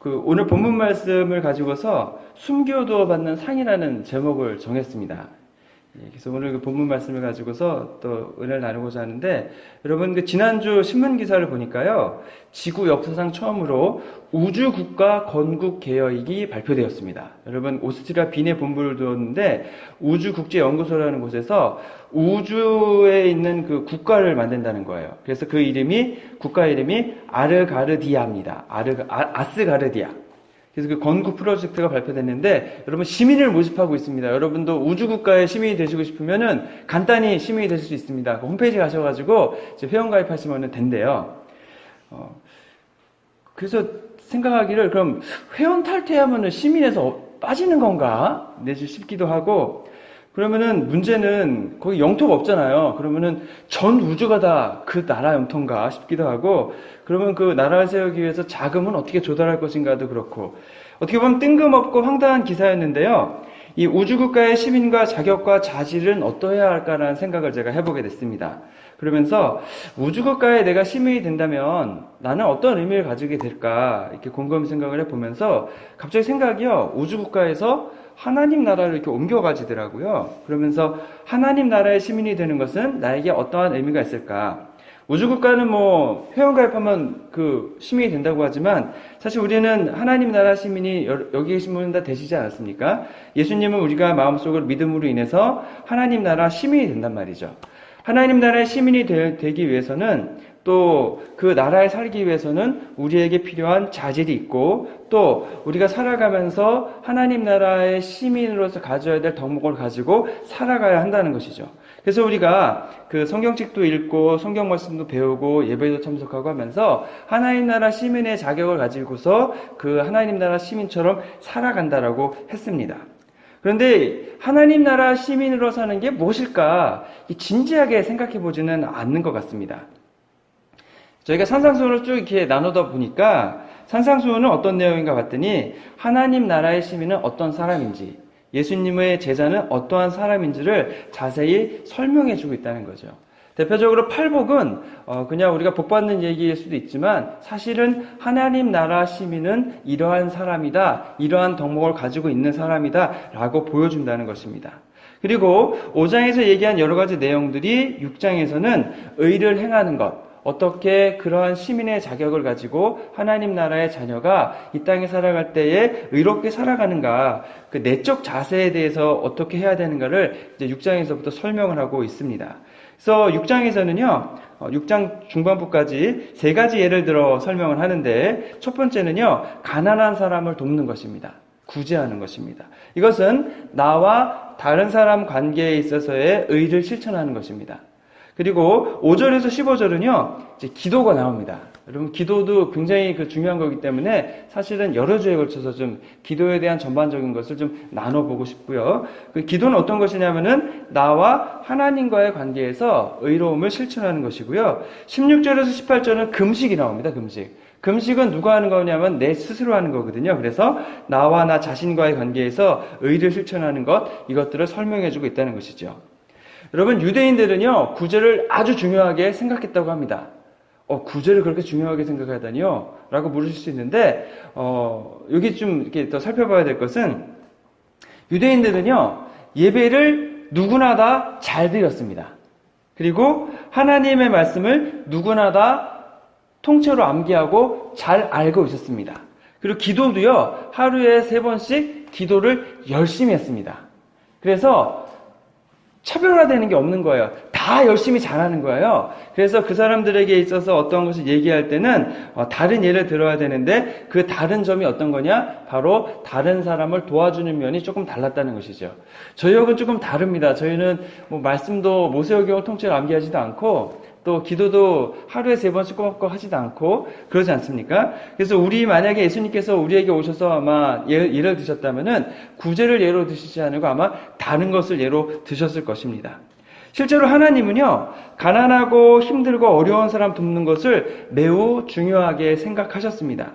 오늘 본문 말씀을 가지고서 숨겨두어 받는 상이라는 제목을 정했습니다. 그래서 오늘 그 본문 말씀을 가지고서 또 은혜를 나누고자 하는데, 여러분 지난주 신문 기사를 보니까요, 지구 역사상 처음으로 우주국가 건국 계획이 발표되었습니다. 여러분 오스트리아 빈에 본부를 두었는데 우주국제연구소라는 곳에서 우주에 있는 그 국가를 만든다는 거예요. 그래서 그 국가 이름이 아르가르디아입니다. 아스가르디아. 그래서 그 건국 프로젝트가 발표됐는데, 여러분 시민을 모집하고 있습니다. 여러분도 우주국가의 시민이 되시고 싶으면은 간단히 시민이 되실 수 있습니다. 그 홈페이지 가셔가지고 회원가입하시면 된대요. 그래서 생각하기를, 그럼 회원 탈퇴하면은 시민에서 빠지는 건가? 내지 싶기도 하고, 그러면은 문제는 거기 영토가 없잖아요. 그러면은 전 우주가 다 그 나라 영토인가 싶기도 하고, 그러면 그 나라를 세우기 위해서 자금은 어떻게 조달할 것인가도 그렇고, 어떻게 보면 뜬금없고 황당한 기사였는데요. 이 우주국가의 시민과 자격과 자질은 어떠해야 할까라는 생각을 제가 해보게 됐습니다. 그러면서 우주국가에 내가 시민이 된다면 나는 어떤 의미를 가지게 될까, 이렇게 곰곰이 생각을 해보면서 갑자기 생각이요, 우주국가에서 하나님 나라를 이렇게 옮겨가지더라고요. 그러면서 하나님 나라의 시민이 되는 것은 나에게 어떠한 의미가 있을까? 우주국가는 회원가입하면 그 시민이 된다고 하지만, 사실 우리는 하나님 나라 시민이 여기 계신 분은 다 되시지 않았습니까? 예수님은 우리가 마음속으로 믿음으로 인해서 하나님 나라 시민이 된단 말이죠. 하나님 나라의 시민이 되기 위해서는, 또 그 나라에 살기 위해서는 우리에게 필요한 자질이 있고, 또 우리가 살아가면서 하나님 나라의 시민으로서 가져야 될 덕목을 가지고 살아가야 한다는 것이죠. 그래서 우리가 그 성경책도 읽고 성경 말씀도 배우고 예배도 참석하고 하면서 하나님 나라 시민의 자격을 가지고서 그 하나님 나라 시민처럼 살아간다라고 했습니다. 그런데 하나님 나라 시민으로 사는 게 무엇일까? 진지하게 생각해 보지는 않는 것 같습니다. 저희가 산상수훈을 쭉 이렇게 나누다 보니까, 산상수훈은 어떤 내용인가 봤더니 하나님 나라의 시민은 어떤 사람인지, 예수님의 제자는 어떠한 사람인지를 자세히 설명해 주고 있다는 거죠. 대표적으로 팔복은 그냥 우리가 복받는 얘기일 수도 있지만, 사실은 하나님 나라 시민은 이러한 사람이다, 이러한 덕목을 가지고 있는 사람이다 라고 보여준다는 것입니다. 그리고 5장에서 얘기한 여러 가지 내용들이 6장에서는 의를 행하는 것, 어떻게 그러한 시민의 자격을 가지고 하나님 나라의 자녀가 이 땅에 살아갈 때에 의롭게 살아가는가, 그 내적 자세에 대해서 어떻게 해야 되는가를 이제 6장에서부터 설명을 하고 있습니다. 그래서 6장에서는요, 6장 중반부까지 세 가지 예를 들어 설명을 하는데, 첫 번째는요, 가난한 사람을 돕는 것입니다. 구제하는 것입니다. 이것은 나와 다른 사람 관계에 있어서의 의를 실천하는 것입니다. 그리고 5절에서 15절은요, 이제 기도가 나옵니다. 여러분, 기도도 굉장히 중요한 거기 때문에 사실은 여러 주에 걸쳐서 좀 기도에 대한 전반적인 것을 좀 나눠보고 싶고요. 그 기도는 어떤 것이냐면은 나와 하나님과의 관계에서 의로움을 실천하는 것이고요. 16절에서 18절은 금식이 나옵니다. 금식은 누가 하는 거냐면 내 스스로 하는 거거든요. 그래서 나와 나 자신과의 관계에서 의를 실천하는 것, 이것들을 설명해주고 있다는 것이죠. 여러분, 유대인들은요, 구제를 아주 중요하게 생각했다고 합니다. 구제를 그렇게 중요하게 생각하다니요? 라고 물으실 수 있는데, 여기 좀 이렇게 더 살펴봐야 될 것은, 유대인들은요, 예배를 누구나 다 잘 드렸습니다. 그리고 하나님의 말씀을 누구나 다 통째로 암기하고 잘 알고 있었습니다. 그리고 기도도요, 하루에 3번씩 기도를 열심히 했습니다. 그래서 차별화되는 게 없는 거예요. 다 열심히 잘하는 거예요. 그래서 그 사람들에게 있어서 어떤 것을 얘기할 때는 다른 예를 들어야 되는데, 그 다른 점이 어떤 거냐? 바로 다른 사람을 도와주는 면이 조금 달랐다는 것이죠. 저희하고는 조금 다릅니다. 저희는 말씀도 모세오경을 통째로 암기하지도 않고, 또 기도도 하루에 3번씩 꼬박꼬박 하지도 않고 그러지 않습니까? 그래서 만약에 예수님께서 우리에게 오셔서 아마 예를 드셨다면은 구제를 예로 드시지 않고 아마 다른 것을 예로 드셨을 것입니다. 실제로 하나님은요, 가난하고 힘들고 어려운 사람 돕는 것을 매우 중요하게 생각하셨습니다.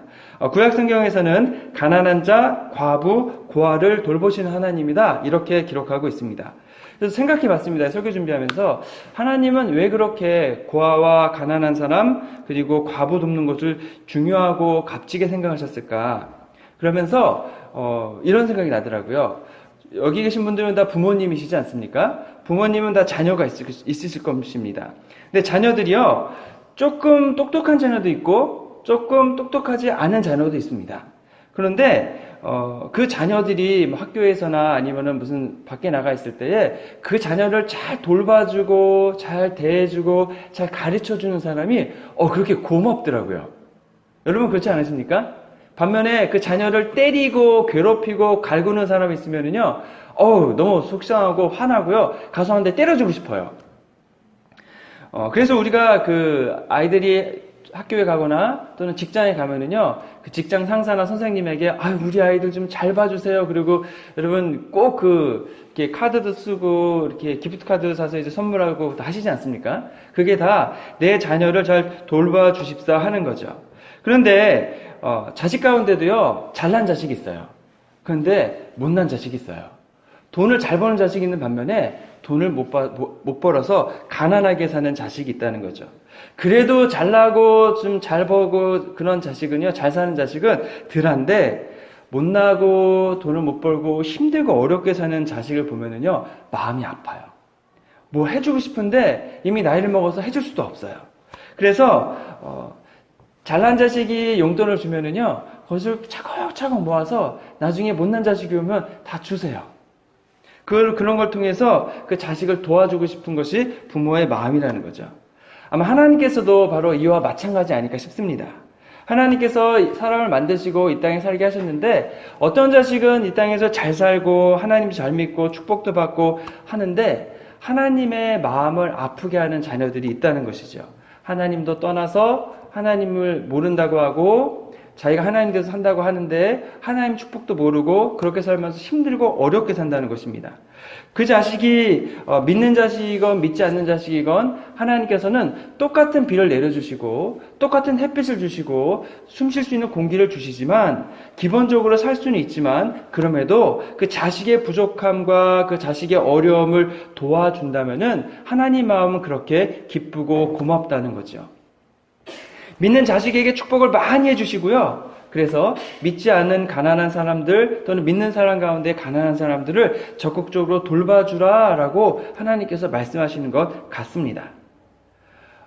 구약 성경에서는 가난한 자, 과부, 고아를 돌보시는 하나님이다, 이렇게 기록하고 있습니다. 그래서 생각해 봤습니다. 설교 준비하면서 하나님은 왜 그렇게 고아와 가난한 사람, 그리고 과부 돕는 것을 중요하고 값지게 생각하셨을까? 그러면서 이런 생각이 나더라고요. 여기 계신 분들은 다 부모님이시지 않습니까? 부모님은 다 자녀가 있으실 것입니다. 근데 자녀들이요, 조금 똑똑한 자녀도 있고 조금 똑똑하지 않은 자녀도 있습니다. 그런데 그 자녀들이 뭐 학교에서나 아니면은 무슨 밖에 나가 있을 때에 그 자녀를 잘 돌봐주고 잘 대해주고 잘 가르쳐주는 사람이 그렇게 고맙더라고요. 여러분 그렇지 않으십니까? 반면에 그 자녀를 때리고 괴롭히고 갈구는 사람이 있으면은요, 너무 속상하고 화나고요, 가서 한 대 때려주고 싶어요. 그래서 우리가 그 아이들이 학교에 가거나 또는 직장에 가면은요, 그 직장 상사나 선생님에게 우리 아이들 좀 잘 봐주세요. 그리고 여러분 꼭 이렇게 카드도 쓰고 이렇게 기프트 카드 사서 이제 선물하고 하시지 않습니까? 그게 다 내 자녀를 잘 돌봐주십사 하는 거죠. 그런데 자식 가운데도요, 잘난 자식이 있어요. 그런데 못난 자식이 있어요. 돈을 잘 버는 자식이 있는 반면에 돈을 못 벌어서 가난하게 사는 자식이 있다는 거죠. 그래도 잘나고 좀 잘 벌고 그런 자식은요, 잘 사는 자식은 덜한데, 못나고 돈을 못 벌고 힘들고 어렵게 사는 자식을 보면은요, 마음이 아파요. 뭐 해주고 싶은데 이미 나이를 먹어서 해줄 수도 없어요. 그래서 잘난 자식이 용돈을 주면은요, 그것을 차곡차곡 모아서 나중에 못난 자식이 오면 다 주세요. 그런 걸 통해서 그 자식을 도와주고 싶은 것이 부모의 마음이라는 거죠. 아마 하나님께서도 바로 이와 마찬가지 아닐까 싶습니다. 하나님께서 사람을 만드시고 이 땅에 살게 하셨는데, 어떤 자식은 이 땅에서 잘 살고 하나님 잘 믿고 축복도 받고 하는데 하나님의 마음을 아프게 하는 자녀들이 있다는 것이죠. 하나님도 떠나서 하나님을 모른다고 하고 자기가 하나님께서 산다고 하는데 하나님 축복도 모르고 그렇게 살면서 힘들고 어렵게 산다는 것입니다. 그 자식이 믿는 자식이건 믿지 않는 자식이건 하나님께서는 똑같은 비를 내려주시고 똑같은 햇빛을 주시고 숨 쉴 수 있는 공기를 주시지만 기본적으로 살 수는 있지만, 그럼에도 그 자식의 부족함과 그 자식의 어려움을 도와준다면은 하나님 마음은 그렇게 기쁘고 고맙다는 거죠. 믿는 자식에게 축복을 많이 해주시고요. 그래서 믿지 않는 가난한 사람들 또는 믿는 사람 가운데 가난한 사람들을 적극적으로 돌봐주라라고 하나님께서 말씀하시는 것 같습니다.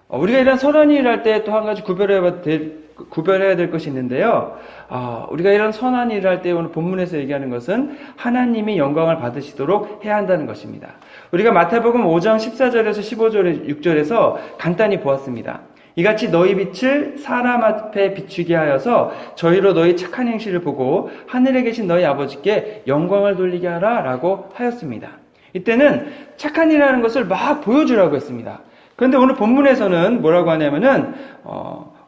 우리가 이런 선한 일을 할 때 또 한 가지 구별해야 될 것이 있는데요. 우리가 이런 선한 일을 할 때 오늘 본문에서 얘기하는 것은 하나님이 영광을 받으시도록 해야 한다는 것입니다. 우리가 마태복음 5장 14절에서 15절 6절에서 간단히 보았습니다. 이같이 너희 빛을 사람 앞에 비추게 하여서 저희로 너희 착한 행실을 보고 하늘에 계신 너희 아버지께 영광을 돌리게 하라 라고 하였습니다. 이때는 착한 일이라는 것을 막 보여주라고 했습니다. 그런데 오늘 본문에서는 뭐라고 하냐면은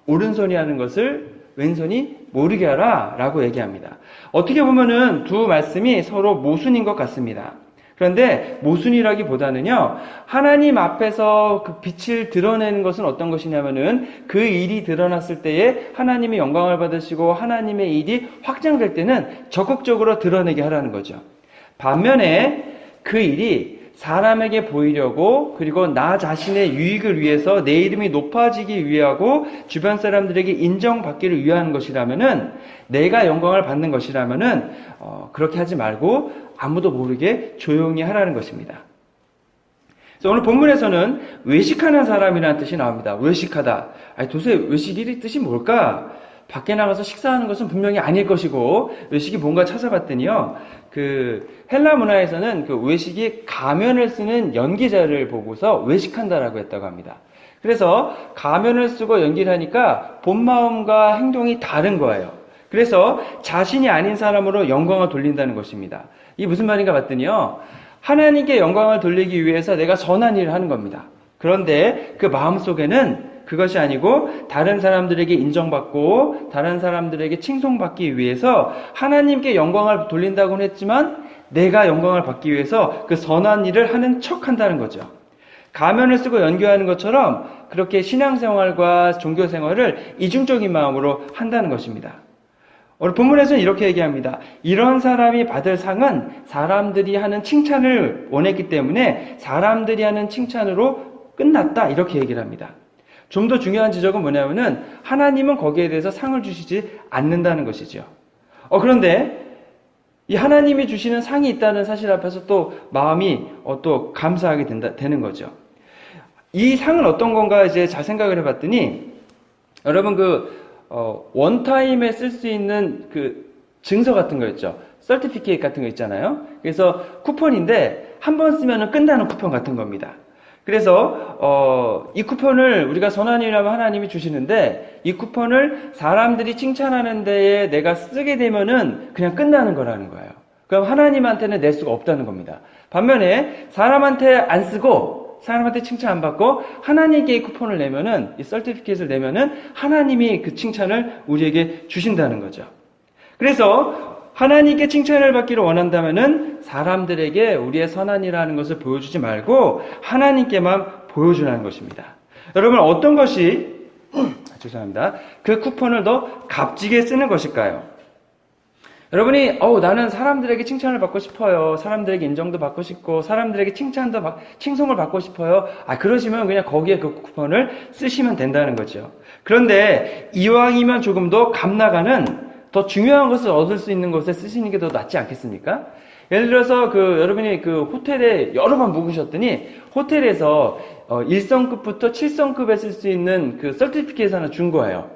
오른손이 하는 것을 왼손이 모르게 하라 라고 얘기합니다. 어떻게 보면은 두 말씀이 서로 모순인 것 같습니다. 그런데 모순이라기보다는요, 하나님 앞에서 그 빛을 드러내는 것은 어떤 것이냐면은 그 일이 드러났을 때에 하나님이 영광을 받으시고 하나님의 일이 확장될 때는 적극적으로 드러내게 하라는 거죠. 반면에 그 일이 사람에게 보이려고, 그리고 나 자신의 유익을 위해서 내 이름이 높아지기 위하고 주변 사람들에게 인정받기를 위한 것이라면은, 내가 영광을 받는 것이라면은 그렇게 하지 말고 아무도 모르게 조용히 하라는 것입니다. 그래서 오늘 본문에서는 외식하는 사람이라는 뜻이 나옵니다. 외식하다. 도대체 외식의 뜻이 뭘까? 밖에 나가서 식사하는 것은 분명히 아닐 것이고, 외식이 뭔가 찾아봤더니요, 그 헬라 문화에서는 그 외식이 가면을 쓰는 연기자를 보고서 외식한다라고 했다고 합니다. 그래서 가면을 쓰고 연기를 하니까 본 마음과 행동이 다른 거예요. 그래서 자신이 아닌 사람으로 영광을 돌린다는 것입니다. 이게 무슨 말인가 봤더니요, 하나님께 영광을 돌리기 위해서 내가 선한 일을 하는 겁니다. 그런데 그 마음속에는 그것이 아니고 다른 사람들에게 인정받고 다른 사람들에게 칭송받기 위해서 하나님께 영광을 돌린다고는 했지만 내가 영광을 받기 위해서 그 선한 일을 하는 척 한다는 거죠. 가면을 쓰고 연기하는 것처럼 그렇게 신앙생활과 종교생활을 이중적인 마음으로 한다는 것입니다. 오늘 본문에서는 이렇게 얘기합니다. 이런 사람이 받을 상은 사람들이 하는 칭찬을 원했기 때문에 사람들이 하는 칭찬으로 끝났다, 이렇게 얘기를 합니다. 좀 더 중요한 지적은 뭐냐면은 하나님은 거기에 대해서 상을 주시지 않는다는 것이죠. 그런데 이 하나님이 주시는 상이 있다는 사실 앞에서 또 마음이 또 감사하게 되는 거죠. 이 상은 어떤 건가 이제 잘 생각을 해봤더니, 여러분 원타임에 쓸 수 있는 증서 같은 거 있죠. 서티피케이트 같은 거 있잖아요. 그래서 쿠폰인데 한 번 쓰면 끝나는 쿠폰 같은 겁니다. 그래서 이 쿠폰을 우리가 선한이라면 하나님이 주시는데, 이 쿠폰을 사람들이 칭찬하는 데에 내가 쓰게 되면은 그냥 끝나는 거라는 거예요. 그럼 하나님한테는 낼 수가 없다는 겁니다. 반면에 사람한테 안 쓰고 사람한테 칭찬 안 받고 하나님께 이 쿠폰을 내면은, 이 서티피케이트를 내면은 하나님이 그 칭찬을 우리에게 주신다는 거죠. 그래서 하나님께 칭찬을 받기를 원한다면은 사람들에게 우리의 선한이라는 것을 보여주지 말고 하나님께만 보여주라는 것입니다. 여러분, 어떤 것이 죄송합니다. 그 쿠폰을 더 값지게 쓰는 것일까요? 여러분이 나는 사람들에게 칭찬을 받고 싶어요. 사람들에게 인정도 받고 싶고 사람들에게 칭송을 받고 싶어요. 그러시면 그냥 거기에 그 쿠폰을 쓰시면 된다는 거죠. 그런데 이왕이면 조금 더 값나가는 더 중요한 것을 얻을 수 있는 것에 쓰시는 게 더 낫지 않겠습니까? 예를 들어서 여러분이 호텔에 여러 번 묵으셨더니 호텔에서 1성급부터 7성급에 쓸 수 있는 서티피케이트 하나 준 거예요.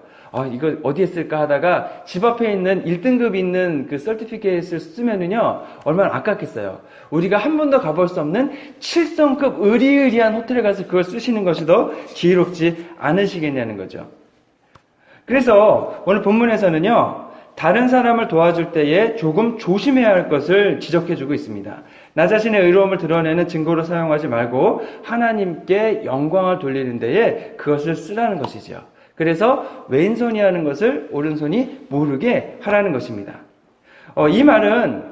이거 어디에 쓸까 하다가 집 앞에 있는 1등급 있는 서티피케이트를 쓰면은요, 얼마나 아깝겠어요. 우리가 한 번도 가볼 수 없는 7성급 의리의리한 호텔에 가서 그걸 쓰시는 것이 더 지혜롭지 않으시겠냐는 거죠. 그래서 오늘 본문에서는요, 다른 사람을 도와줄 때에 조금 조심해야 할 것을 지적해주고 있습니다. 나 자신의 의로움을 드러내는 증거로 사용하지 말고 하나님께 영광을 돌리는 데에 그것을 쓰라는 것이죠. 그래서 왼손이 하는 것을 오른손이 모르게 하라는 것입니다. 이 말은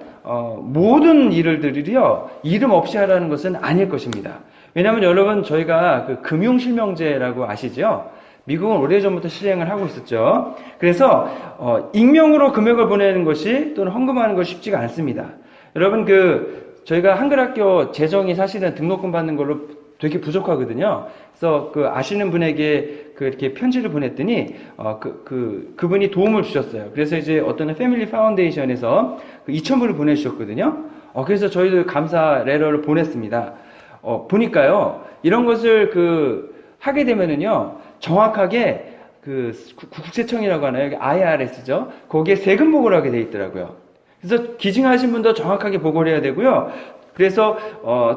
모든 일들이요, 이름 없이 하라는 것은 아닐 것입니다. 왜냐하면 여러분, 저희가 금융실명제라고 아시죠? 미국은 오래전부터 실행을 하고 있었죠. 그래서 익명으로 금액을 보내는 것이 또는 헌금하는 것이 쉽지가 않습니다. 여러분, 저희가 한글학교 재정이 사실은 등록금 받는 걸로 되게 부족하거든요. 그래서 아시는 분에게 이렇게 편지를 보냈더니 그분이 도움을 주셨어요. 그래서 이제 어떤 패밀리 파운데이션에서 2,000불을 보내주셨거든요. 그래서 저희도 감사 레터를 보냈습니다. 보니까요, 이런 것을 하게 되면은요, 정확하게 국세청이라고 하나요? IRS죠. 거기에 세금 보고를 하게 돼 있더라고요. 그래서 기증하신 분도 정확하게 보고를 해야 되고요. 그래서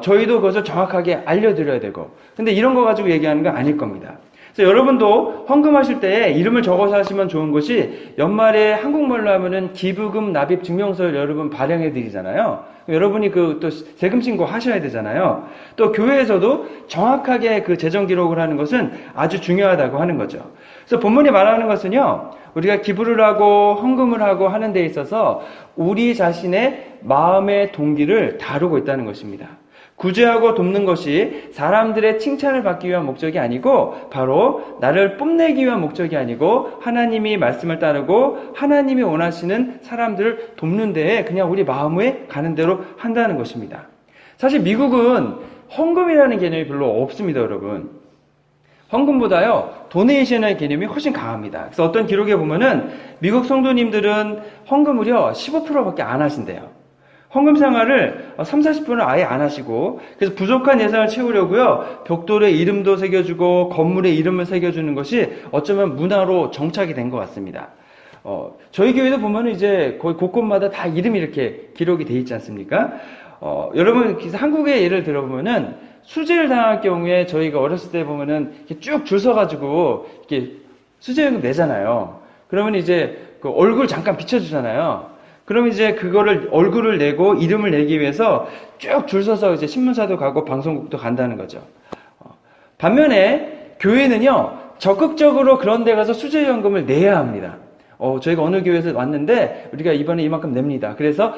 저희도 그것을 정확하게 알려드려야 되고. 근데 이런 거 가지고 얘기하는 건 아닐 겁니다. 그래서 여러분도 헌금하실 때 이름을 적어서 하시면 좋은 것이, 연말에 한국말로 하면은 기부금 납입 증명서를 여러분 발행해 드리잖아요. 여러분이 또 세금 신고 하셔야 되잖아요. 또 교회에서도 정확하게 재정 기록을 하는 것은 아주 중요하다고 하는 거죠. 그래서 본문이 말하는 것은요, 우리가 기부를 하고 헌금을 하고 하는 데 있어서 우리 자신의 마음의 동기를 다루고 있다는 것입니다. 구제하고 돕는 것이 사람들의 칭찬을 받기 위한 목적이 아니고, 바로 나를 뽐내기 위한 목적이 아니고, 하나님이 말씀을 따르고 하나님이 원하시는 사람들을 돕는 데에 그냥 우리 마음에 가는 대로 한다는 것입니다. 사실 미국은 헌금이라는 개념이 별로 없습니다, 여러분. 헌금보다요, 도네이션의 개념이 훨씬 강합니다. 그래서 어떤 기록에 보면은 미국 성도님들은 헌금을요, 15%밖에 안 하신대요. 헌금 생활을 30-40%는 아예 안 하시고, 그래서 부족한 예산을 채우려고요, 벽돌에 이름도 새겨주고 건물에 이름을 새겨주는 것이 어쩌면 문화로 정착이 된 것 같습니다. 저희 교회도 보면은 이제 거의 곳곳마다 다 이름이 이렇게 기록이 돼 있지 않습니까? 여러분, 한국의 예를 들어보면은 수재를 당할 경우에 저희가 어렸을 때 보면은 쭉 줄 서가지고 이렇게 수재요금 내잖아요. 그러면 이제 얼굴 잠깐 비춰주잖아요. 그럼 이제 그거를 얼굴을 내고 이름을 내기 위해서 쭉 줄 서서 이제 신문사도 가고 방송국도 간다는 거죠. 반면에 교회는요, 적극적으로 그런 데 가서 수재연금을 내야 합니다. 저희가 어느 교회에서 왔는데 우리가 이번에 이만큼 냅니다. 그래서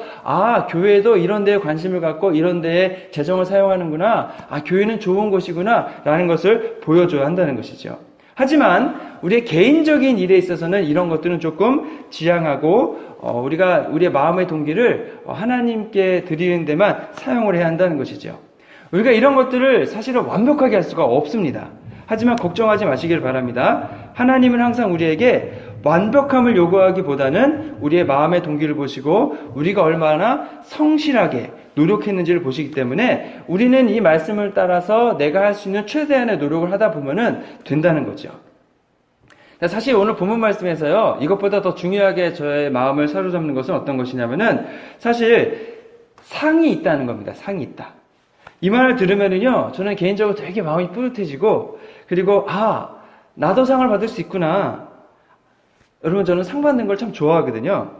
교회도 이런 데에 관심을 갖고 이런 데에 재정을 사용하는구나. 교회는 좋은 곳이구나 라는 것을 보여줘야 한다는 것이죠. 하지만 우리의 개인적인 일에 있어서는 이런 것들은 조금 지양하고 우리가 우리의 마음의 동기를 하나님께 드리는 데만 사용을 해야 한다는 것이죠. 우리가 이런 것들을 사실은 완벽하게 할 수가 없습니다. 하지만 걱정하지 마시길 바랍니다. 하나님은 항상 우리에게 완벽함을 요구하기보다는 우리의 마음의 동기를 보시고 우리가 얼마나 성실하게 노력했는지를 보시기 때문에 우리는 이 말씀을 따라서 내가 할 수 있는 최대한의 노력을 하다 보면은 된다는 거죠. 사실 오늘 본문 말씀에서요, 이것보다 더 중요하게 저의 마음을 사로잡는 것은 어떤 것이냐면은 사실 상이 있다는 겁니다. 상이 있다. 이 말을 들으면은요, 저는 개인적으로 되게 마음이 뿌듯해지고, 그리고 나도 상을 받을 수 있구나. 여러분, 저는 상 받는 걸 참 좋아하거든요.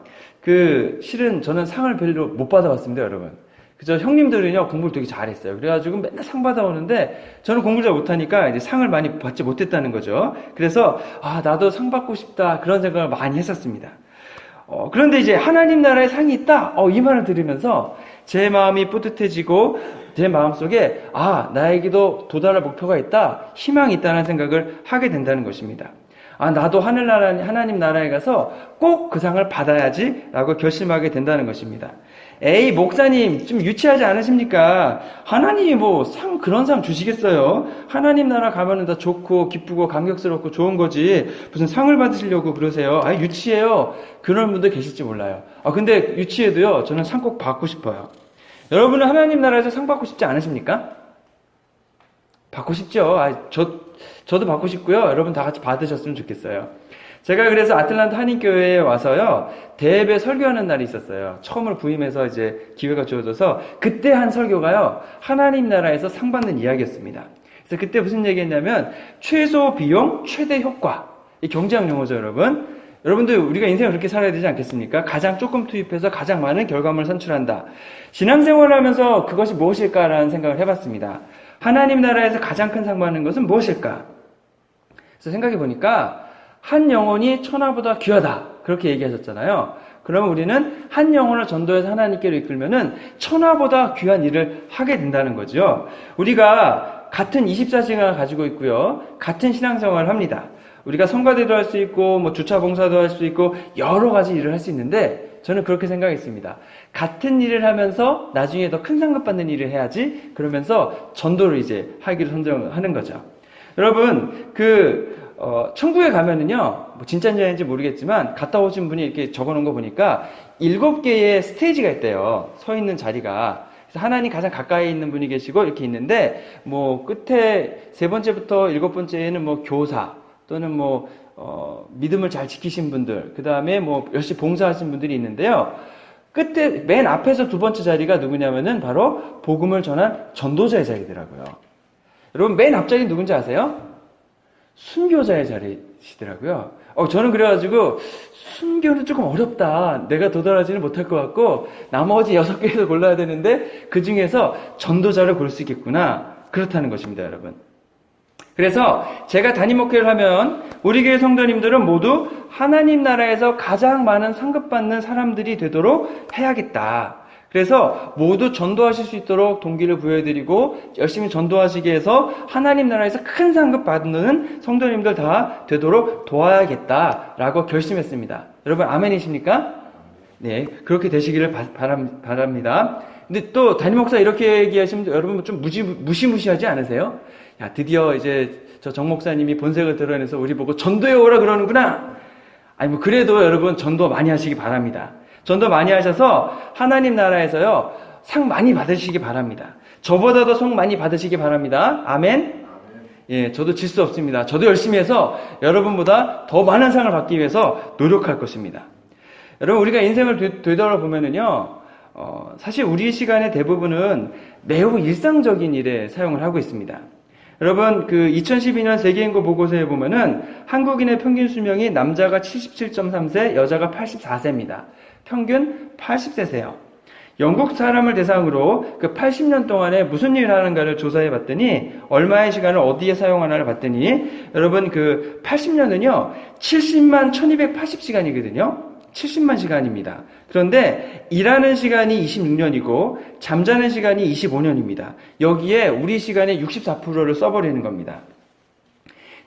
실은 저는 상을 별로 못 받아봤습니다, 여러분. 그저 형님들은요, 공부를 되게 잘했어요. 그래가지고 맨날 상 받아오는데, 저는 공부를 잘 못하니까 이제 상을 많이 받지 못했다는 거죠. 그래서, 나도 상 받고 싶다. 그런 생각을 많이 했었습니다. 그런데 이제 하나님 나라에 상이 있다. 이 말을 들으면서 제 마음이 뿌듯해지고, 제 마음속에, 나에게도 도달할 목표가 있다. 희망이 있다는 생각을 하게 된다는 것입니다. 나도 하나님 나라에 가서 꼭 그 상을 받아야지 라고 결심하게 된다는 것입니다. 에이, 목사님, 좀 유치하지 않으십니까? 하나님이 그런 상 주시겠어요? 하나님 나라 가면은 다 좋고, 기쁘고, 감격스럽고, 좋은 거지. 무슨 상을 받으시려고 그러세요? 유치해요. 그런 분들 계실지 몰라요. 근데 유치해도요, 저는 상 꼭 받고 싶어요. 여러분은 하나님 나라에서 상 받고 싶지 않으십니까? 받고 싶죠. 저도 받고 싶고요. 여러분 다 같이 받으셨으면 좋겠어요. 제가 그래서 아틀란타 한인교회에 와서요, 대예배 설교하는 날이 있었어요. 처음으로 부임해서 이제 기회가 주어져서, 그때 한 설교가요, 하나님 나라에서 상 받는 이야기였습니다. 그래서 그때 무슨 얘기했냐면, 최소 비용, 최대 효과. 이 경제학 용어죠, 여러분. 여러분들, 우리가 인생을 그렇게 살아야 되지 않겠습니까? 가장 조금 투입해서 가장 많은 결과물을 산출한다. 신앙생활을 하면서 그것이 무엇일까라는 생각을 해봤습니다. 하나님 나라에서 가장 큰 상 받는 것은 무엇일까? 그래서 생각해 보니까, 한 영혼이 천하보다 귀하다. 그렇게 얘기하셨잖아요. 그러면 우리는 한 영혼을 전도해서 하나님께로 이끌면은 천하보다 귀한 일을 하게 된다는 거죠. 우리가 같은 24시간을 가지고 있고요. 같은 신앙생활을 합니다. 우리가 성가대도 할 수 있고, 주차 봉사도 할 수 있고, 여러 가지 일을 할 수 있는데, 저는 그렇게 생각했습니다. 같은 일을 하면서 나중에 더 큰 상급 받는 일을 해야지, 그러면서 전도를 이제 하기로 선정하는 거죠. 여러분, 천국에 가면은요, 진짜인지 아닌지 모르겠지만, 갔다 오신 분이 이렇게 적어 놓은 거 보니까, 7개의 스테이지가 있대요. 서 있는 자리가. 그래서 하나님 가장 가까이 있는 분이 계시고, 이렇게 있는데, 끝에 3번째부터 7번째에는 교사, 또는 믿음을 잘 지키신 분들, 그 다음에 열심히 봉사하신 분들이 있는데요. 끝에, 맨 앞에서 2번째 자리가 누구냐면은, 바로 복음을 전한 전도자의 자리더라고요. 여러분, 맨 앞자리 누군지 아세요? 순교자의 자리시더라고요. 저는 그래가지고, 순교는 조금 어렵다. 내가 도달하지는 못할 것 같고, 나머지 6개에서 골라야 되는데, 그 중에서 전도자를 고를 수 있겠구나. 그렇다는 것입니다, 여러분. 그래서 제가 담임 목회를 하면 우리 교회 성도님들은 모두 하나님 나라에서 가장 많은 상급받는 사람들이 되도록 해야겠다. 그래서 모두 전도하실 수 있도록 동기를 부여해드리고 열심히 전도하시게 해서 하나님 나라에서 큰 상급 받는 성도님들 다 되도록 도와야겠다라고 결심했습니다. 여러분 아멘이십니까? 네, 그렇게 되시기를 바랍니다. 근데 또 담임 목사 이렇게 얘기하시면 여러분 좀 무시무시하지 않으세요? 야, 드디어 이제 저 정 목사님이 본색을 드러내서 우리 보고 전도해 오라 그러는구나. 그래도 여러분 전도 많이 하시기 바랍니다. 전도 많이 하셔서 하나님 나라에서요 상 많이 받으시기 바랍니다. 저보다도 상 많이 받으시기 바랍니다. 아멘. 예, 저도 질 수 없습니다. 저도 열심히 해서 여러분보다 더 많은 상을 받기 위해서 노력할 것입니다. 여러분 우리가 인생을 되돌아보면은요, 사실 우리 시간의 대부분은 매우 일상적인 일에 사용을 하고 있습니다. 여러분 2012년 세계인구 보고서에 보면은 한국인의 평균 수명이 남자가 77.3세, 여자가 84세입니다. 평균 80세세요. 영국 사람을 대상으로 80년 동안에 무슨 일을 하는가를 조사해 봤더니 얼마의 시간을 어디에 사용하나를 봤더니 여러분 80년은요 70만 1280시간이거든요. 70만 시간입니다. 그런데 일하는 시간이 26년이고 잠자는 시간이 25년입니다. 여기에 우리 시간의 64%를 써버리는 겁니다.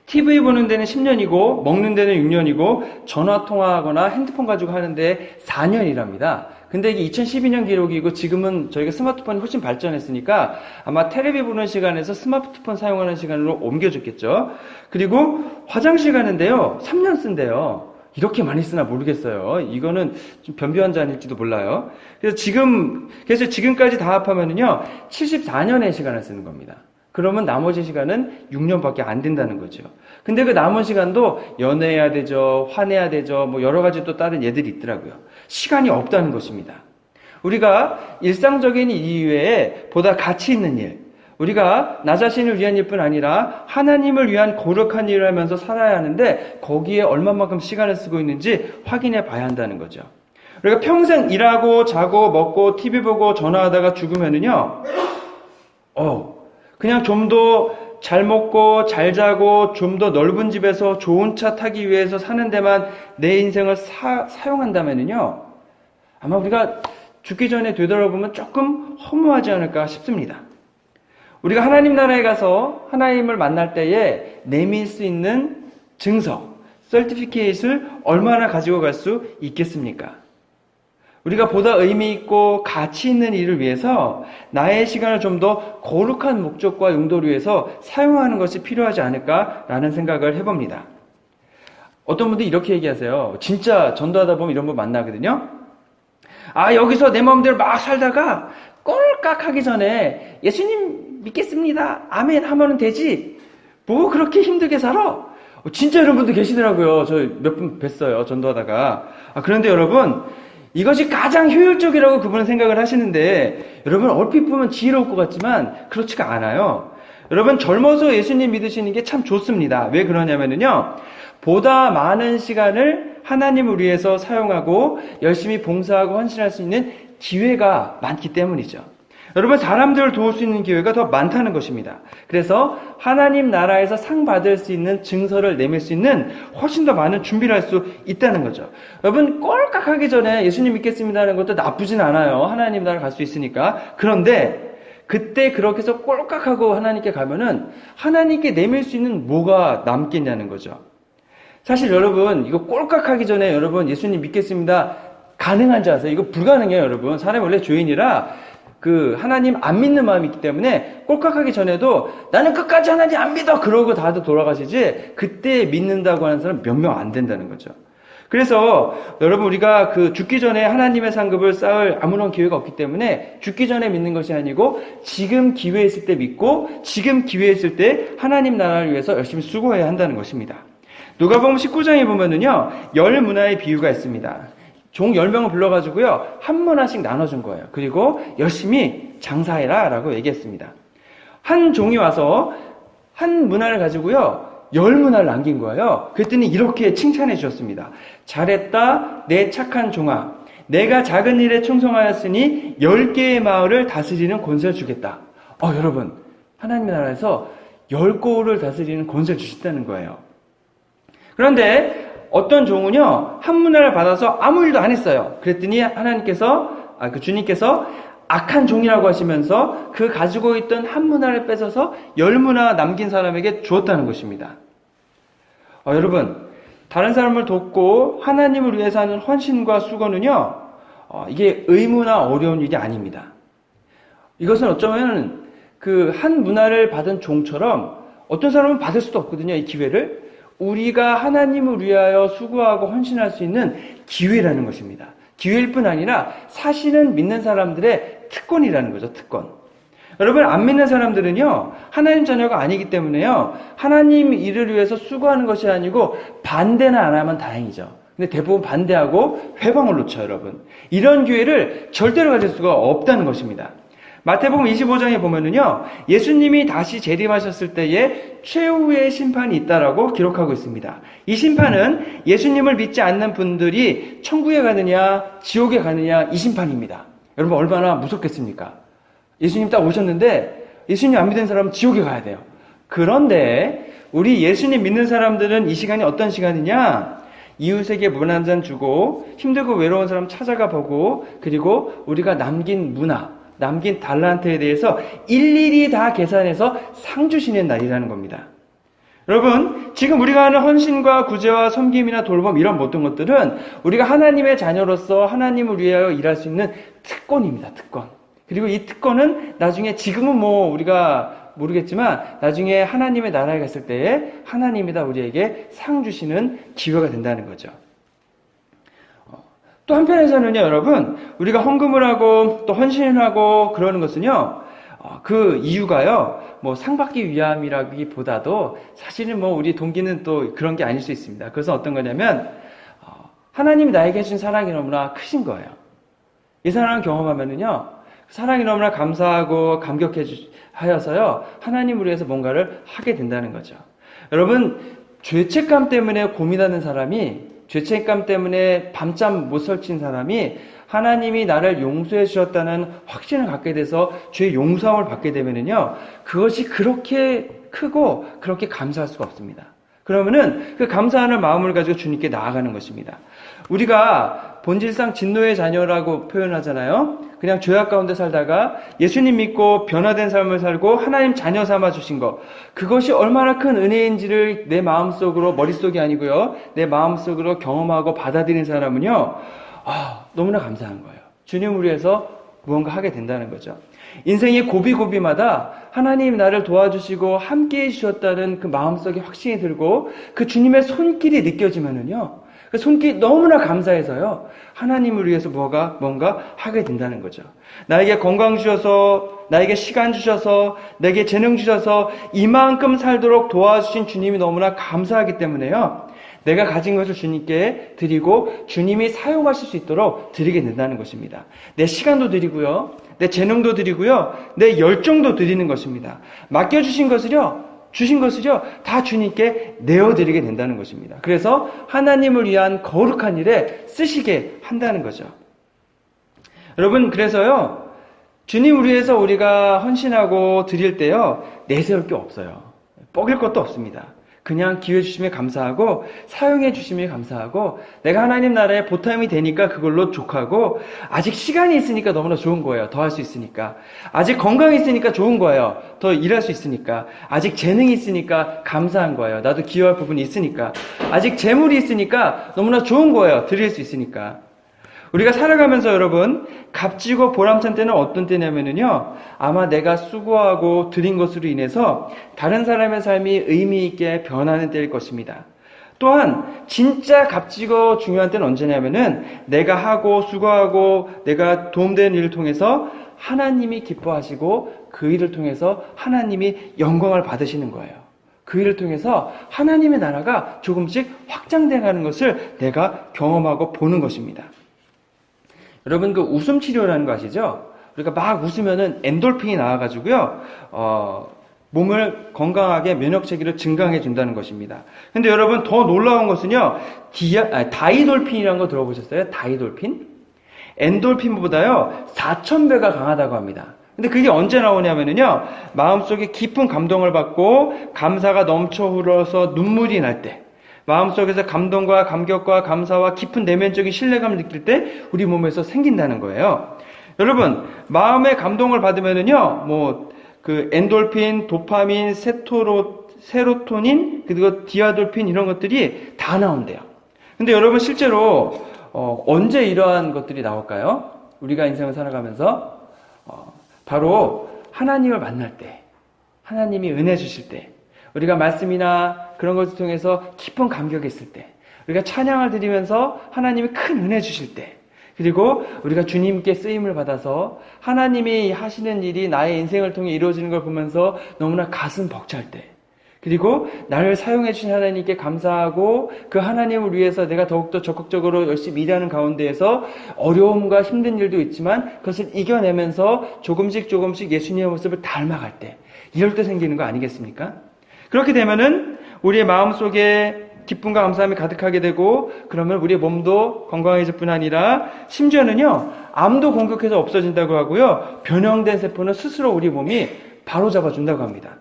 TV 보는 데는 10년이고 먹는 데는 6년이고 전화 통화하거나 핸드폰 가지고 하는데 4년이랍니다. 근데 이게 2012년 기록이고 지금은 저희가 스마트폰이 훨씬 발전했으니까 아마 텔레비 보는 시간에서 스마트폰 사용하는 시간으로 옮겨졌겠죠. 그리고 화장실 가는데요 3년 쓴대요. 이렇게 많이 쓰나 모르겠어요. 이거는 좀 변비환자 아닐지도 몰라요. 그래서 지금까지 다 합하면은요, 74년의 시간을 쓰는 겁니다. 그러면 나머지 시간은 6년밖에 안 된다는 거죠. 근데 그 남은 시간도 연애해야 되죠, 화내야 되죠, 뭐 여러 가지 또 다른 예들이 있더라고요. 시간이 없다는 것입니다. 우리가 일상적인 일 이외에 보다 가치 있는 일, 우리가 나 자신을 위한 일뿐 아니라 하나님을 위한 거룩한 일을 하면서 살아야 하는데 거기에 얼마만큼 시간을 쓰고 있는지 확인해 봐야 한다는 거죠. 우리가 평생 일하고 자고 먹고 TV 보고 전화하다가 죽으면은요, 그냥 좀 더 잘 먹고 잘 자고 좀 더 넓은 집에서 좋은 차 타기 위해서 사는 데만 내 인생을 사용한다면은요, 아마 우리가 죽기 전에 되돌아보면 조금 허무하지 않을까 싶습니다. 우리가 하나님 나라에 가서 하나님을 만날 때에 내밀 수 있는 증서, 서티피케이트를 얼마나 가지고 갈 수 있겠습니까? 우리가 보다 의미 있고 가치 있는 일을 위해서 나의 시간을 좀 더 거룩한 목적과 용도를 위해서 사용하는 것이 필요하지 않을까라는 생각을 해봅니다. 어떤 분들이 이렇게 얘기하세요. 진짜 전도하다 보면 이런 분 만나거든요. 여기서 내 마음대로 막 살다가 꼴깍 하기 전에 예수님 믿겠습니다. 아멘 하면 되지. 뭐 그렇게 힘들게 살아? 진짜 이런 분도 계시더라고요. 저 몇 분 뵀어요. 전도하다가. 그런데 여러분, 이것이 가장 효율적이라고 그분은 생각을 하시는데, 여러분 얼핏 보면 지혜로울 것 같지만 그렇지가 않아요. 여러분 젊어서 예수님 믿으시는 게 참 좋습니다. 왜 그러냐면요, 보다 많은 시간을 하나님을 위해서 사용하고 열심히 봉사하고 헌신할 수 있는 기회가 많기 때문이죠. 여러분, 사람들을 도울 수 있는 기회가 더 많다는 것입니다. 그래서 하나님 나라에서 상 받을 수 있는 증서를 내밀 수 있는 훨씬 더 많은 준비를 할 수 있다는 거죠. 여러분, 꼴깍 하기 전에 예수님 믿겠습니다 하는 것도 나쁘진 않아요. 하나님 나라 갈 수 있으니까. 그런데 그때 그렇게 해서 꼴깍하고 하나님께 가면은 하나님께 내밀 수 있는 뭐가 남겠냐는 거죠. 사실 여러분, 이거 꼴깍하기 전에 여러분 예수님 믿겠습니다 가능한지 아세요? 이거 불가능해요, 여러분. 사람이 원래 죄인이라 하나님 안 믿는 마음이 있기 때문에 꼴깍하기 전에도 나는 끝까지 하나님 안 믿어! 그러고 다들 돌아가시지, 그때 믿는다고 하는 사람 몇 명 안 된다는 거죠. 그래서 여러분, 우리가 죽기 전에 하나님의 상급을 쌓을 아무런 기회가 없기 때문에 죽기 전에 믿는 것이 아니고 지금 기회 있을 때 믿고 지금 기회 있을 때 하나님 나라를 위해서 열심히 수고해야 한다는 것입니다. 누가복음 19장에 보면은요, 10문화의 비유가 있습니다. 종 10명을 불러가지고요, 한 문화씩 나눠준 거예요. 그리고 열심히 장사해라 라고 얘기했습니다. 한 종이 와서 한 문화를 가지고요, 10문화를 남긴 거예요. 그랬더니 이렇게 칭찬해 주셨습니다. 잘했다, 내 착한 종아. 내가 작은 일에 충성하였으니 10개의 마을을 다스리는 권세를 주겠다. 여러분, 하나님의 나라에서 10고을을 다스리는 권세를 주셨다는 거예요. 그런데 어떤 종은요, 한 문화를 받아서 아무 일도 안 했어요. 그랬더니 주님께서 악한 종이라고 하시면서 그 가지고 있던 한 문화를 뺏어서 10문화 남긴 사람에게 주었다는 것입니다. 여러분, 다른 사람을 돕고 하나님을 위해서 하는 헌신과 수고는요, 이게 의무나 어려운 일이 아닙니다. 이것은 어쩌면 한 문화를 받은 종처럼 어떤 사람은 받을 수도 없거든요, 이 기회를. 우리가 하나님을 위하여 수고하고 헌신할 수 있는 기회라는 것입니다. 기회일 뿐 아니라 사실은 믿는 사람들의 특권이라는 거죠, 특권. 여러분, 안 믿는 사람들은요, 하나님 자녀가 아니기 때문에요, 하나님 일을 위해서 수고하는 것이 아니고 반대는 안 하면 다행이죠. 근데 대부분 반대하고 회방을 놓죠, 여러분. 이런 기회를 절대로 가질 수가 없다는 것입니다. 마태복음 25장에 보면은요, 예수님이 다시 재림하셨을 때에 최후의 심판이 있다라고 기록하고 있습니다. 이 심판은 예수님을 믿지 않는 분들이 천국에 가느냐 지옥에 가느냐, 이 심판입니다. 여러분, 얼마나 무섭겠습니까? 예수님 딱 오셨는데 예수님 안 믿는 사람은 지옥에 가야 돼요. 그런데 우리 예수님 믿는 사람들은 이 시간이 어떤 시간이냐? 이웃에게 물 한 잔 주고 힘들고 외로운 사람 찾아가 보고, 그리고 우리가 남긴 문화, 남긴 달란트에 대해서 일일이 다 계산해서 상 주시는 날이라는 겁니다. 여러분, 지금 우리가 하는 헌신과 구제와 섬김이나 돌봄, 이런 모든 것들은 우리가 하나님의 자녀로서 하나님을 위하여 일할 수 있는 특권입니다. 특권. 그리고 이 특권은 나중에, 지금은 우리가 모르겠지만 나중에 하나님의 나라에 갔을 때에 하나님이 다 우리에게 상 주시는 기회가 된다는 거죠. 또 한편에서는요, 여러분, 우리가 헌금을 하고 또 헌신을 하고 그러는 것은요, 그 이유가요, 뭐 상 받기 위함이라기보다도 사실은 뭐 우리 동기는 또 그런 게 아닐 수 있습니다. 그것은 어떤 거냐면, 하나님이 나에게 해준 사랑이 너무나 크신 거예요. 이 사랑을 경험하면은요, 사랑이 너무나 감사하고 감격하여서요, 하나님을 위해서 뭔가를 하게 된다는 거죠. 여러분, 죄책감 때문에 고민하는 사람이, 죄책감 때문에 밤잠 못 설친 사람이 하나님이 나를 용서해 주셨다는 확신을 갖게 돼서 죄의 용서함을 받게 되면은요, 그것이 그렇게 크고 그렇게 감사할 수가 없습니다. 그러면은 그 감사하는 마음을 가지고 주님께 나아가는 것입니다. 우리가 본질상 진노의 자녀라고 표현하잖아요. 그냥 죄악 가운데 살다가 예수님 믿고 변화된 삶을 살고 하나님 자녀 삼아 주신 것, 그것이 얼마나 큰 은혜인지를 내 마음속으로, 머릿속이 아니고요, 내 마음속으로 경험하고 받아들인 사람은요, 너무나 감사한 거예요. 주님을 위해서 무언가 하게 된다는 거죠. 인생의 고비고비마다 하나님이 나를 도와주시고 함께 해주셨다는 그 마음속에 확신이 들고 그 주님의 손길이 느껴지면은요, 그 손길이 너무나 감사해서요, 하나님을 위해서 뭔가 하게 된다는 거죠. 나에게 건강 주셔서, 나에게 시간 주셔서, 내게 재능 주셔서 이만큼 살도록 도와주신 주님이 너무나 감사하기 때문에요, 내가 가진 것을 주님께 드리고 주님이 사용하실 수 있도록 드리게 된다는 것입니다. 내 시간도 드리고요, 내 재능도 드리고요, 내 열정도 드리는 것입니다. 맡겨주신 것을요, 주신 것을요, 다 주님께 내어드리게 된다는 것입니다. 그래서 하나님을 위한 거룩한 일에 쓰시게 한다는 거죠. 여러분, 그래서요, 주님을 위해서 우리가 헌신하고 드릴 때요, 내세울 게 없어요. 뻐길 것도 없습니다. 그냥 기회 주심에 감사하고 사용해 주심에 감사하고 내가 하나님 나라의 보탬이 되니까 그걸로 족하고, 아직 시간이 있으니까 너무나 좋은 거예요. 더 할 수 있으니까. 아직 건강이 있으니까 좋은 거예요. 더 일할 수 있으니까. 아직 재능이 있으니까 감사한 거예요. 나도 기여할 부분이 있으니까. 아직 재물이 있으니까 너무나 좋은 거예요. 드릴 수 있으니까. 우리가 살아가면서 여러분, 값지고 보람찬 때는 어떤 때냐면요, 아마 내가 수고하고 드린 것으로 인해서 다른 사람의 삶이 의미 있게 변하는 때일 것입니다. 또한 진짜 값지고 중요한 때는 언제냐면은 내가 하고 수고하고 내가 도움되는 일을 통해서 하나님이 기뻐하시고 그 일을 통해서 하나님이 영광을 받으시는 거예요. 그 일을 통해서 하나님의 나라가 조금씩 확장돼 가는 것을 내가 경험하고 보는 것입니다. 여러분, 그 웃음 치료라는 거 아시죠? 우리가 막 웃으면은 엔돌핀이 나와가지고요, 몸을 건강하게 면역 체계를 증강해 준다는 것입니다. 근데 여러분, 더 놀라운 것은요, 다이돌핀이라는 거 들어보셨어요? 다이돌핀? 엔돌핀보다요 4,000배가 강하다고 합니다. 근데 그게 언제 나오냐면요, 마음속에 깊은 감동을 받고 감사가 넘쳐 흘러서 눈물이 날 때, 마음속에서 감동과 감격과 감사와 깊은 내면적인 신뢰감을 느낄 때 우리 몸에서 생긴다는 거예요. 여러분, 마음의 감동을 받으면은요, 그 엔돌핀, 도파민, 세로토닌, 그리고 디아돌핀 이런 것들이 다 나온대요. 근데 여러분, 실제로 언제 이러한 것들이 나올까요? 우리가 인생을 살아가면서 바로 하나님을 만날 때, 하나님이 은혜 주실 때, 우리가 말씀이나 그런 것을 통해서 깊은 감격이 있을 때, 우리가 찬양을 드리면서 하나님이 큰 은혜 주실 때, 그리고 우리가 주님께 쓰임을 받아서 하나님이 하시는 일이 나의 인생을 통해 이루어지는 걸 보면서 너무나 가슴 벅찰 때, 그리고 나를 사용해 주신 하나님께 감사하고 그 하나님을 위해서 내가 더욱더 적극적으로 열심히 일하는 가운데에서 어려움과 힘든 일도 있지만 그것을 이겨내면서 조금씩 예수님의 모습을 닮아갈 때, 이럴 때 생기는 거 아니겠습니까? 그렇게 되면은 우리의 마음속에 기쁨과 감사함이 가득하게 되고, 그러면 우리의 몸도 건강해질 뿐 아니라 심지어는요, 암도 공격해서 없어진다고 하고요, 변형된 세포는 스스로 우리 몸이 바로잡아준다고 합니다.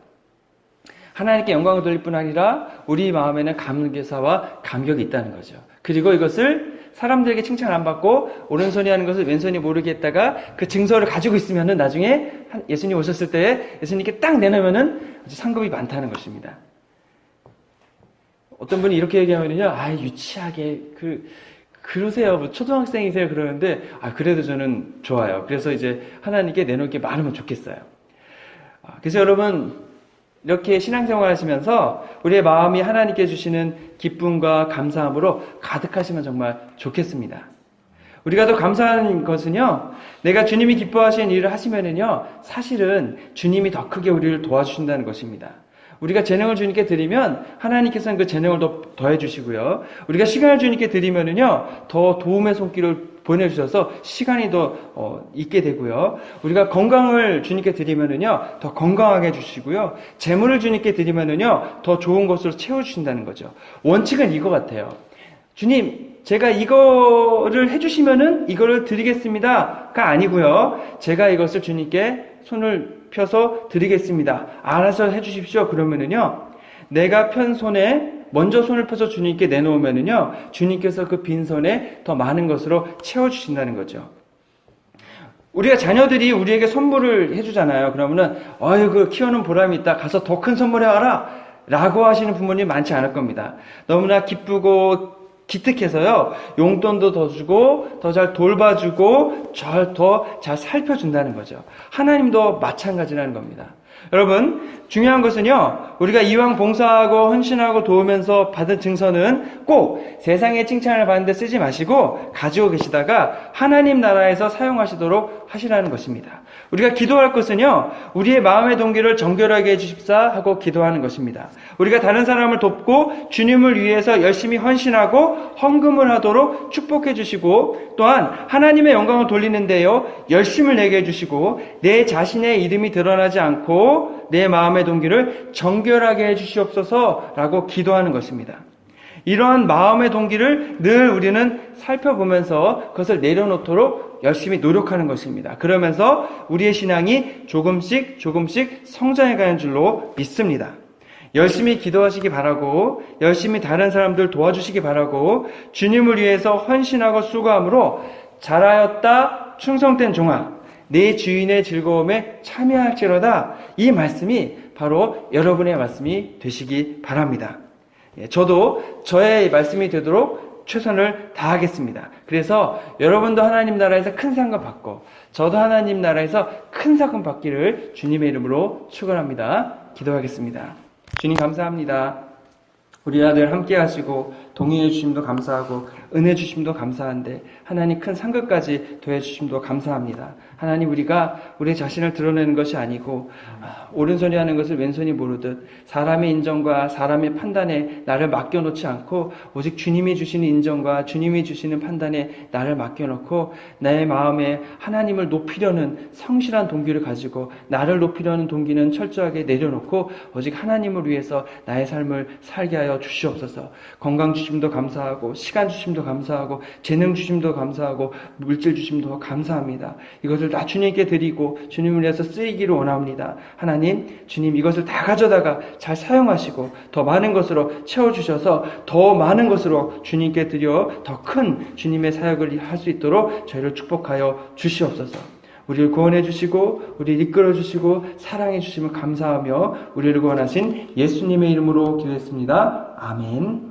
하나님께 영광을 돌릴 뿐 아니라 우리 마음에는 감사와 감격이 있다는 거죠. 그리고 이것을 사람들에게 칭찬 안 받고 오른손이 하는 것을 왼손이 모르게 했다가 그 증서를 가지고 있으면은 나중에 예수님 오셨을 때 예수님께 딱 내놓으면은 아주 상급이 많다는 것입니다. 어떤 분이 이렇게 얘기하면은요, 유치하게, 그러세요. 초등학생이세요. 그러는데, 그래도 저는 좋아요. 그래서 이제 하나님께 내놓을 게 많으면 좋겠어요. 그래서 여러분, 이렇게 신앙생활 하시면서 우리의 마음이 하나님께 주시는 기쁨과 감사함으로 가득하시면 정말 좋겠습니다. 우리가 더 감사한 것은요, 내가 주님이 기뻐하시는 일을 하시면은요, 사실은 주님이 더 크게 우리를 도와주신다는 것입니다. 우리가 재능을 주님께 드리면 하나님께서는 그 재능을 더 더해 주시고요. 우리가 시간을 주님께 드리면은요, 더 도움의 손길을 보내주셔서 시간이 더 있게 되고요. 우리가 건강을 주님께 드리면은요, 더 건강하게 해주시고요. 재물을 주님께 드리면은요, 더 좋은 것으로 채워주신다는 거죠. 원칙은 이거 같아요. 주님, 제가 이거를 해주시면은 이거를 드리겠습니다가 아니고요. 제가 이것을 주님께 손을 펴서 드리겠습니다. 알아서 해주십시오. 그러면은요, 내가 편 손에 먼저 손을 펴서 주님께 내놓으면은요, 주님께서 그 빈손에 더 많은 것으로 채워주신다는 거죠. 우리가 자녀들이 우리에게 선물을 해주잖아요. 그러면은, 그 키우는 보람이 있다. 가서 더 큰 선물 해와라. 라고 하시는 부모님 많지 않을 겁니다. 너무나 기쁘고 기특해서요, 용돈도 더 주고, 더 잘 돌봐주고, 더 잘 살펴준다는 거죠. 하나님도 마찬가지라는 겁니다. 여러분, 중요한 것은요, 우리가 이왕 봉사하고 헌신하고 도우면서 받은 증서는 꼭 세상의 칭찬을 받는데 쓰지 마시고 가지고 계시다가 하나님 나라에서 사용하시도록 하시라는 것입니다. 우리가 기도할 것은요, 우리의 마음의 동기를 정결하게 해주십사 하고 기도하는 것입니다. 우리가 다른 사람을 돕고 주님을 위해서 열심히 헌신하고 헌금을 하도록 축복해 주시고, 또한 하나님의 영광을 돌리는데요, 열심을 내게 해주시고, 내 자신의 이름이 드러나지 않고 내 마음의 동기를 정결하게 해주시옵소서라고 기도하는 것입니다. 이러한 마음의 동기를 늘 우리는 살펴보면서 그것을 내려놓도록 열심히 노력하는 것입니다. 그러면서 우리의 신앙이 조금씩 성장해가는 줄로 믿습니다. 열심히 기도하시기 바라고, 열심히 다른 사람들 도와주시기 바라고, 주님을 위해서 헌신하고 수고함으로 잘하였다 충성된 종아, 내 주인의 즐거움에 참여할지로다. 이 말씀이 바로 여러분의 말씀이 되시기 바랍니다. 저도 저의 말씀이 되도록 최선을 다하겠습니다. 그래서 여러분도 하나님 나라에서 큰 상급 받고, 저도 하나님 나라에서 큰 상급 받기를 주님의 이름으로 축원합니다. 기도하겠습니다. 주님 감사합니다. 우리 아들 함께 하시고 동의해 주심도 감사하고 은혜 주심도 감사한데, 하나님 큰 상급까지 더해 주심도 감사합니다. 하나님, 우리가 우리 자신을 드러내는 것이 아니고 오른손이 하는 것을 왼손이 모르듯 사람의 인정과 사람의 판단에 나를 맡겨놓지 않고 오직 주님이 주시는 인정과 주님이 주시는 판단에 나를 맡겨놓고 내 마음에 하나님을 높이려는 성실한 동기를 가지고 나를 높이려는 동기는 철저하게 내려놓고 오직 하나님을 위해서 나의 삶을 살게 하여 주시옵소서. 건강 주심도 감사하고 시간 주심도 감사하고 재능 주심도 감사하고 물질 주심도 감사합니다. 이것을 다 주님께 드리고 주님을 위해서 쓰이기를 원합니다. 하나님, 주님 이것을 다 가져다가 잘 사용하시고 더 많은 것으로 채워주셔서 더 많은 것으로 주님께 드려 더 큰 주님의 사역을 할 수 있도록 저희를 축복하여 주시옵소서. 우리를 구원해 주시고 우리를 이끌어 주시고 사랑해 주시면 감사하며 우리를 구원하신 예수님의 이름으로 기도했습니다. 아멘.